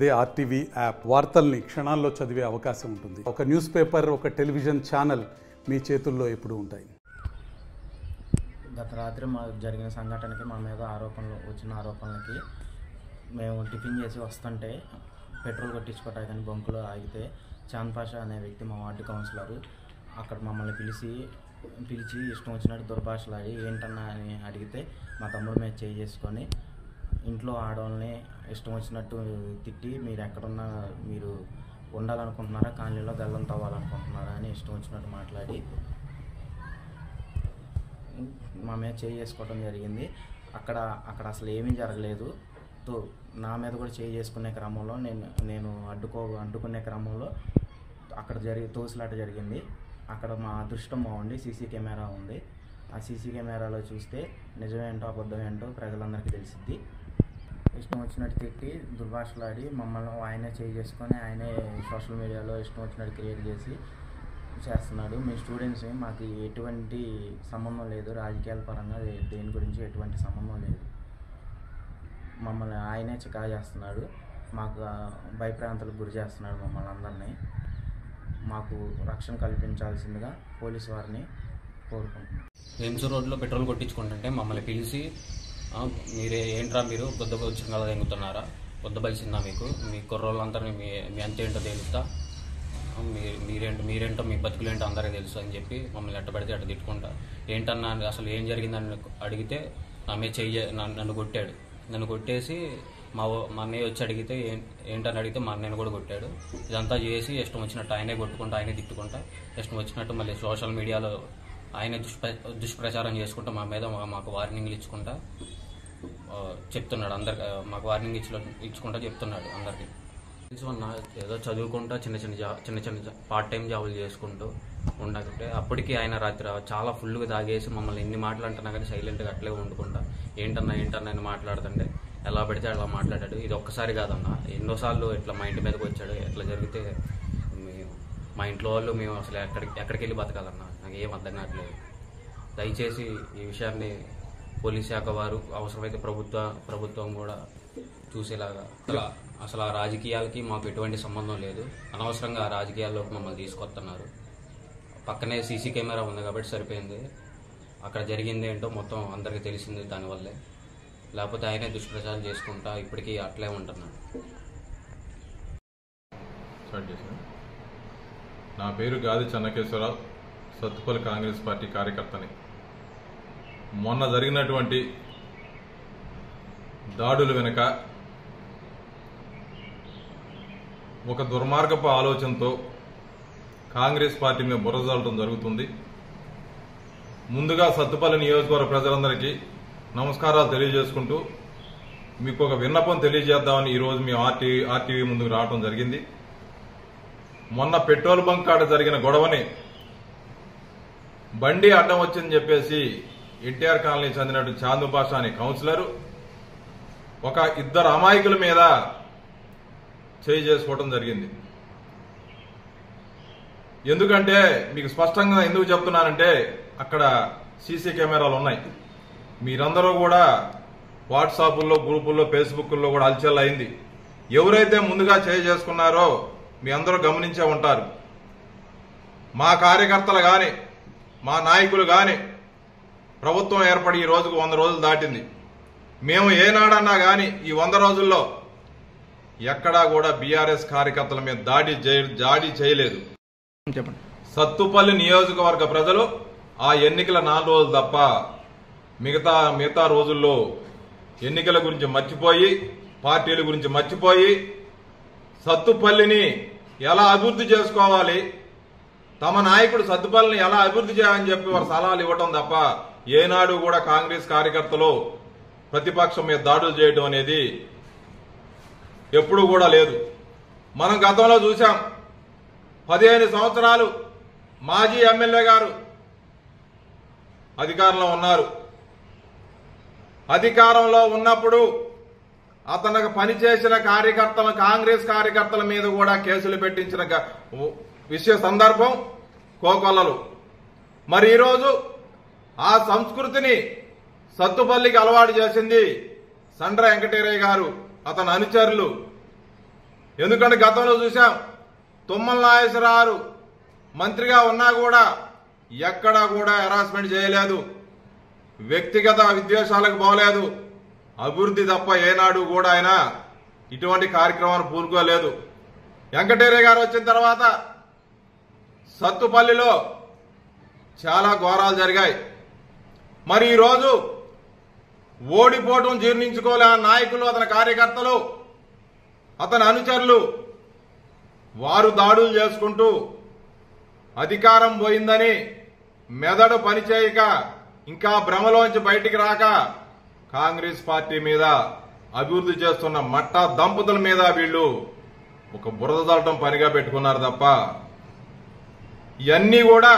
అదే RTV app వార్తల్ని క్షణాల్లో చదివే అవకాశం ఉంటుంది. ఒక న్యూస్ పేపర్, ఒక టెలివిజన్ ఛానల్ మీ చేతుల్లో ఎప్పుడూ ఉంటాయి. గత రాత్రి మాకు జరిగిన సంఘటనకి మా మీద వచ్చిన ఆరోపణలకి మేము టిఫిన్ చేసి వస్తుంటే పెట్రోల్ కొట్టించుకోవటానికి బంకులో ఆగితే చాంద్ పాషా అనే వ్యక్తి మా వార్డు కౌన్సిలర్ అక్కడ మమ్మల్ని పిలిచి ఇష్టం వచ్చినట్టు దుర్భాషలాడి ఏంటన్నా అని అడిగితే మా తమ్ముడు మీద చేసుకొని ఇంట్లో ఆడవాళ్ళని ఇష్టం వచ్చినట్టు తిట్టి మీరు ఎక్కడున్నా మీరు ఉండాలనుకుంటున్నారా, కాలనీలో గల్లం తవ్వాలనుకుంటున్నారా అని ఇష్టం వచ్చినట్టు మాట్లాడి మా మీద చేసుకోవడం జరిగింది. అక్కడ అసలు ఏమీ జరగలేదు. నా మీద కూడా చేసుకునే క్రమంలో నేను అడ్డుకునే క్రమంలో అక్కడ తోసులాట జరిగింది. అక్కడ మా అదృష్టం బాగుండి సీసీ కెమెరా ఉంది. ఆ సీసీ కెమెరాలో చూస్తే నిజమేంటో అబద్ధం ఏంటో ప్రజలందరికీ తెలిసిద్ది. ఇష్టం వచ్చినట్టు తిట్టి దుర్భాషలాడి మమ్మల్ని ఆయనే చేసుకొని ఆయనే సోషల్ మీడియాలో ఇష్టం వచ్చినట్టు క్రియేట్ చేస్తున్నాడు. మీ స్టూడెంట్స్ మాకు ఎటువంటి సంబంధం లేదు, రాజకీయాల పరంగా దేని గురించి ఎటువంటి సంబంధం లేదు. మమ్మల్ని ఆయనే చికా చేస్తున్నాడు, మాకు భయప్రాంతాలకు గురి చేస్తున్నాడు మమ్మల్ని అందరినీ. మాకు రక్షణ కల్పించాల్సిందిగా పోలీసు వారిని కోరుకుంటున్నాం. ఎమ్స్ రోడ్లో పెట్రోల్ కొట్టించుకుంటుంటే మమ్మల్ని పిలిచి ఏంట్రా మీరు బుద్ధ వచ్చిన కదా ఎంగుతున్నారా, బుద్ధ బలిసిందా మీకు, మీ కుర్రోళ్ళంతా మీ అంతేంటో తెలుస్తా, మీరేంటో మీ బతుకులేంటో అందరికీ తెలుసు అని చెప్పి మమ్మల్ని ఎట్టబడితే అట్ట తిట్టుకుంటా. ఏంటన్నా అసలు ఏం జరిగిందని అడిగితే నన్ను కొట్టాడు. నన్ను కొట్టేసి మా అన్నయ్య వచ్చి అడిగితే ఏంటని అడిగితే మా అన్నయ్యను కూడా కొట్టాడు. ఇదంతా చేసి ఇష్టం వచ్చినట్టు ఆయనే కొట్టుకుంటా, ఆయనే తిట్టుకుంటా, ఇష్టం వచ్చినట్టు మళ్ళీ సోషల్ మీడియాలో ఆయనే దుష్ప్రచారం చేసుకుంటా మా మీద మాకు వార్నింగ్లు ఇచ్చుకుంటా చెప్తున్నాడు. మాకు వార్నింగ్ ఇచ్చుకుంటా చెప్తున్నాడు అందరికి. ఏదో చదువుకుంటా చిన్న చిన్న పార్ట్ టైం జాబులు చేసుకుంటూ ఉండకుంటే అప్పటికి ఆయన రాత్రి చాలా ఫుల్గా తాగేసి మమ్మల్ని ఎన్ని మాటలు అంటున్నా కానీ సైలెంట్గా అట్లే వండుకుంటా ఏంటన్నా అని మాట్లాడుతుంటే ఎలా పెడితే అలా మాట్లాడాడు. ఇది ఒక్కసారి కాదన్నా, ఎన్నోసార్లు ఇట్లా మా ఇంటి మీదకి వచ్చాడు. ఎట్లా జరిగితే మా ఇంట్లో వాళ్ళు మేము అసలు ఎక్కడికి వెళ్ళి బతకాలన్నా నాకు ఏం అర్థం కావట్లేదు. దయచేసి ఈ విషయాన్ని పోలీస్ శాఖ వారు అవసరమైతే ప్రభుత్వం కూడా చూసేలాగా అసలు ఆ రాజకీయాలకి మాకు ఎటువంటి సంబంధం లేదు. అనవసరంగా ఆ రాజకీయాల్లోకి మమ్మల్ని తీసుకొస్తున్నారు. పక్కనే సీసీ కెమెరా ఉంది కాబట్టి సరిపోయింది. అక్కడ జరిగింది ఏంటో మొత్తం అందరికీ తెలిసింది దానివల్లే. లేకపోతే ఆయనే దుష్ప్రచారం చేసుకుంటా ఇప్పటికీ అట్లే ఉంటున్నాడు. నా పేరు గాది చెన్నకేశ్వరరావు, సత్తుపల్లి కాంగ్రెస్ పార్టీ కార్యకర్తని. మొన్న జరిగినటువంటి దాడుల వెనుక ఒక దుర్మార్గపు ఆలోచనతో కాంగ్రెస్ పార్టీ మీద బురదలటం జరుగుతుంది. ముందుగా సత్తుపల్లి నియోజకవర్గ ప్రజలందరికీ నమస్కారాలు తెలియజేసుకుంటూ మీకు ఒక విన్నపం తెలియజేద్దామని ఈరోజు మేము ఆర్టీవీ ముందుకు రావడం జరిగింది. మొన్న పెట్రోల్ బంక్ కాడ జరిగిన గొడవని బండి అడ్డం వచ్చిందని చెప్పేసి ఎన్టీఆర్ కాలనీ చెందినట్టు చాంద్ పాషా అనే కౌన్సిలర్ ఒక ఇద్దరు అమాయకుల మీద చేసుకోవడం జరిగింది. ఎందుకంటే మీకు స్పష్టంగా ఎందుకు చెప్తున్నానంటే అక్కడ సీసీ కెమెరాలు ఉన్నాయి. మీరందరూ కూడా వాట్సాప్ల్లో, గ్రూపుల్లో, ఫేస్బుక్లో కూడా హల్చల్ అయింది. ఎవరైతే ముందుగా చేసుకున్నారో మీ అందరూ గమనించే ఉంటారు. మా కార్యకర్తలు గాని మా నాయకులు గాని ప్రభుత్వం ఏర్పడి ఈ రోజుకు 100 రోజులు దాటింది. మేము ఏనాడన్నా గాని ఈ 100 రోజుల్లో ఎక్కడా కూడా బీఆర్ఎస్ కార్యకర్తల మీద దాడి చేయలేదు. సత్తుపల్లి నియోజకవర్గ ప్రజలు ఆ ఎన్నికల 4 రోజులు తప్ప మిగతా రోజుల్లో ఎన్నికల గురించి మర్చిపోయి, పార్టీల గురించి మర్చిపోయి, సత్తుపల్లిని ఎలా అభివృద్ధి చేసుకోవాలి, తమ నాయకుడు సత్తుపల్లిని ఎలా అభివృద్ధి చేయాలని చెప్పి వారు సలహాలు ఇవ్వటం తప్ప ఏనాడు కూడా కాంగ్రెస్ కార్యకర్తలు ప్రతిపక్షం మీద దాడులు చేయడం అనేది ఎప్పుడూ కూడా లేదు. మనం గతంలో చూశాం. 15 సంవత్సరాలు మాజీ ఎమ్మెల్యే గారు అధికారంలో ఉన్నారు. అధికారంలో ఉన్నప్పుడు అతనికి పనిచేసిన కార్యకర్తలు, కాంగ్రెస్ కార్యకర్తల మీద కూడా కేసులు పెట్టించిన సందర్భం కోకొల్లలు. మరి ఈరోజు ఆ సంస్కృతిని సత్తుపల్లికి అలవాటు చేసింది సండ్ర వెంకటేరయ్య గారు, అతని అనుచరులు. ఎందుకంటే గతంలో చూసాం తుమ్మల నాగేశ్వరరావు మంత్రిగా ఉన్నా కూడా ఎక్కడా కూడా హెరాస్మెంట్ చేయలేదు, వ్యక్తిగత విద్వేషాలకు పోలేదు, అభివృద్ధి తప్ప ఏనాడు కూడా ఆయన ఇటువంటి కార్యక్రమాలు పూనుకోలేదు. వెంకటేరయ్య గారు వచ్చిన తర్వాత సత్తుపల్లిలో చాలా ఘోరాలు జరిగాయి. మరి ఈరోజు ఓడిపోవటం జీర్ణించుకోలే నాయకులు, అతని కార్యకర్తలు, అతని అనుచరులు వారు దాడులు చేసుకుంటూ అధికారం పోయిందని మెదడు పనిచేయక ఇంకా భ్రమలోంచి బయటికి రాక కాంగ్రెస్ పార్టీ మీద అభివృద్ధి చేస్తున్న మట్టా దంపతుల మీద వీళ్ళు ఒక బురద దళటం పనిగా పెట్టుకున్నారు తప్ప ఇవన్నీ కూడా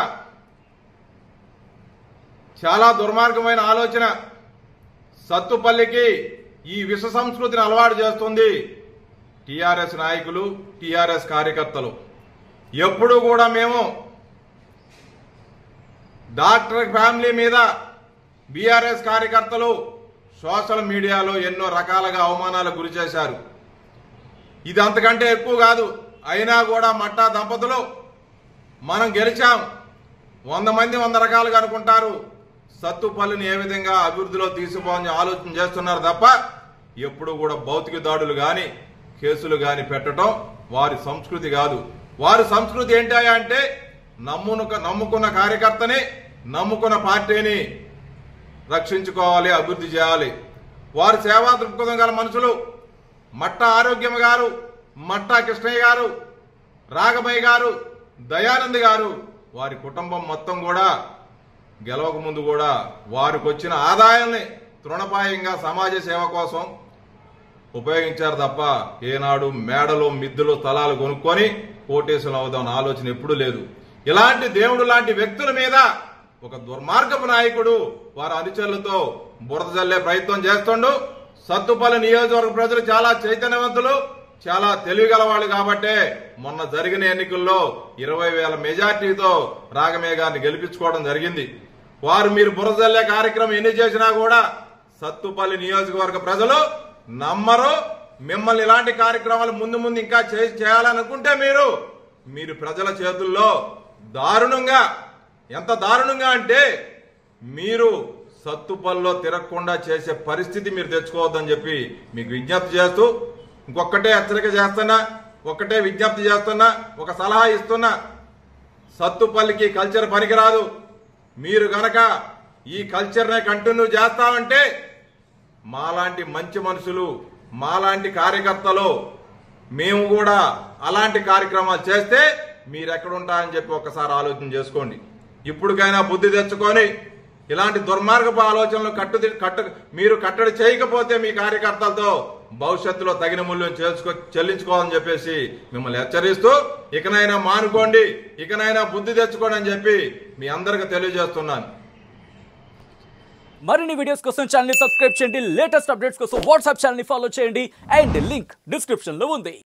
చాలా దుర్మార్గమైన ఆలోచన. సత్తుపల్లికి ఈ విష సంస్కృతిని అలవాటు చేస్తుంది టీఆర్ఎస్ నాయకులు, టీఆర్ఎస్ కార్యకర్తలు. ఎప్పుడూ కూడా మేము డాక్టర్ ఫ్యామిలీ మీద బీఆర్ఎస్ కార్యకర్తలు సోషల్ మీడియాలో ఎన్నో రకాలుగా అవమానాలకు గురి చేశారు. ఇది అంతకంటే ఎక్కువ కాదు. అయినా కూడా మట్టా దంపతులు మనం గెలిచాం, 100 మంది 100 రకాలుగా అనుకుంటారు. సత్తుపల్లిని ఏ విధంగా అభివృద్ధిలో తీసుకోవాలని ఆలోచన చేస్తున్నారు తప్ప ఎప్పుడు కూడా భౌతిక దాడులు గాని కేసులు గాని పెట్టడం వారి సంస్కృతి కాదు. వారి సంస్కృతి ఏంటి అంటే నమ్ముకున్న కార్యకర్తని, నమ్ముకున్న పార్టీని రక్షించుకోవాలి, అభివృద్ధి చేయాలి. వారి సేవా దృక్పథం గల మనుషులు మట్టా ఆరోగ్యం గారు, మట్టా కృష్ణయ్య గారు, రాఘమయ్య గారు, దయానంద్ గారు, వారి కుటుంబం మొత్తం కూడా గెలవక ముందు కూడా వారికి వచ్చిన ఆదాయాన్ని తృణపాయంగా సమాజ సేవ కోసం ఉపయోగించారు తప్ప ఏనాడు మేడలు, మిద్దులు, స్థలాలు కొనుక్కొని కోటేశ్వరం అవుదామన్న ఆలోచన ఎప్పుడూ లేదు. ఇలాంటి దేవుడు లాంటి వ్యక్తుల మీద ఒక దుర్మార్గపు నాయకుడు వారి అనుచరులతో బురద జల్లే ప్రయత్నం చేస్తుండు. సత్తుపల్లి నియోజకవర్గ ప్రజలు చాలా చైతన్యవంతులు, చాలా తెలివిగలవాళ్ళు కాబట్టే మొన్న జరిగిన ఎన్నికల్లో 20,000 మెజార్టీతో రాఘమయ్య గారిని గెలిపించుకోవడం జరిగింది. వారు మీరు బురద జల్లే కార్యక్రమం ఎన్ని చేసినా కూడా సత్తుపల్లి నియోజకవర్గ ప్రజలు నమ్మరు. మిమ్మల్ని ఇలాంటి కార్యక్రమాలు ముందు ముందు ఇంకా చేయాలనుకుంటే మీరు ప్రజల చేతుల్లో దారుణంగా, ఎంత దారుణంగా అంటే మీరు సత్తుపల్లిలో తిరగకుండా చేసే పరిస్థితి మీరు తెచ్చుకోవద్దని చెప్పి మీకు విజ్ఞప్తి చేస్తూ ఇంకొకటే హెచ్చరిక చేస్తున్నా, ఒకటే విజ్ఞప్తి చేస్తున్నా, ఒక సలహా ఇస్తున్నా. సత్తుపల్లికి కల్చర్ పనికిరాదు. మీరు గనక ఈ కల్చర్నే కంటిన్యూ చేస్తామంటే మాలాంటి మంచి మనుషులు, మాలాంటి కార్యకర్తలు మేము కూడా అలాంటి కార్యక్రమాలు చేస్తే మీరెక్కడుంటారని చెప్పి ఒకసారి ఆలోచన చేసుకోండి. ఇప్పటికైనా బుద్ధి తెచ్చుకొని ఇలాంటి దుర్మార్గపు ఆలోచనలు మీరు కట్టడి చేయకపోతే మీ కార్యకర్తలతో భవిష్యత్తులో తగిన మూల్యం చెల్లించుకోవాలని చెప్పేసి మిమ్మల్ని హెచ్చరిస్తూ ఇకనైనా మానుకోండి, ఇకనైనా బుద్ధి తెచ్చుకోండి అని చెప్పి మీ అందరికి తెలియజేస్తున్నాను. మరిన్ని వీడియోస్ కోసం ఛానల్ ని సబ్స్క్రైబ్ చేయండి, లేటెస్ట్ అప్డేట్స్ కోసం వాట్సాప్ ఛానల్ ని ఫాలో చేయండి అండ్ లింక్ డిస్క్రిప్షన్ లో ఉంది.